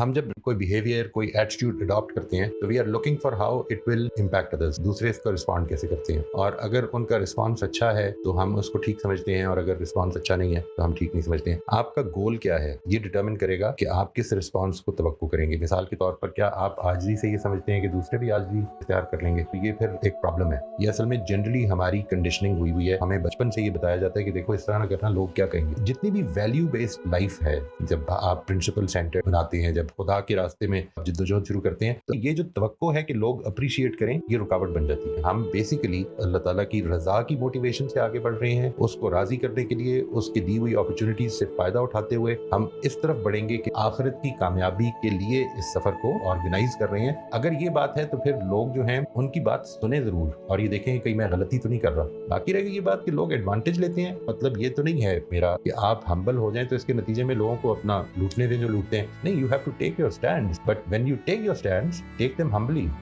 ہم جب کوئی بیہیویئر کوئی ایٹیٹیوڈ اڈاپٹ کرتے ہیں تو we are looking for how it will impact others, دوسرے اس کو رسپونڈ کیسے کرتے ہیں، اور اگر ان کا رسپانس اچھا ہے تو ہم اس کو ٹھیک سمجھتے ہیں، اور اگر رسپانس اچھا نہیں ہے تو ہم ٹھیک نہیں سمجھتے ہیں. آپ کا گول کیا ہے یہ ڈٹرمن کرے گا کہ آپ کس رسپانس کو توقع کریں گے. مثال کے طور پر کیا آپ عاجزی سے یہ سمجھتے ہیں کہ دوسرے بھی عاجزی اختیار کر لیں گے، تو یہ پھر ایک پرابلم ہے. یہ اصل میں جنرلی ہماری کنڈیشننگ ہوئی ہے، ہمیں بچپن سے یہ بتایا جاتا ہے کہ دیکھو اس طرح نہ کرنا، لوگ کیا کہیں گے. جتنی بھی ویلیو بیسڈ لائف ہے، جب آپ پرنسپل سینٹر بناتے ہیں، جب خدا کے راستے میں جدوجہد شروع کرتے ہیں، تو یہ جو توقع ہے کہ لوگ اپریشیٹ کریں، یہ رکاوٹ بن جاتی ہے. ہم بیسیکلی اللہ تعالیٰ کی رضا کی موٹیویشن سے آگے بڑھ رہے ہیں، اس کو راضی کرنے کے لیے، اس کی دی ہوئی اپرچونٹیز سے فائدہ اٹھاتے ہوئے ہم اس طرف بڑھیں گے کہ آخرت کی کامیابی کے لیے اس سفر کو آرگنائز کر رہے ہیں. اگر یہ بات ہے تو پھر لوگ جو ہیں ان کی بات سنیں ضرور، اور یہ دیکھیں کہ کہیں میں غلطی تو نہیں کر رہا. باقی رہ گئی یہ بات کہ لوگ ایڈوانٹیج لیتے ہیں، مطلب یہ تو نہیں ہے میرا کہ آپ ہمبل ہو جائیں تو اس کے نتیجے میں لوگوں کو اپنا لوٹنے دیں جو لوٹتے ہیں. نہیں، you have to take your stand, but when you take your stand take them ہمبلی.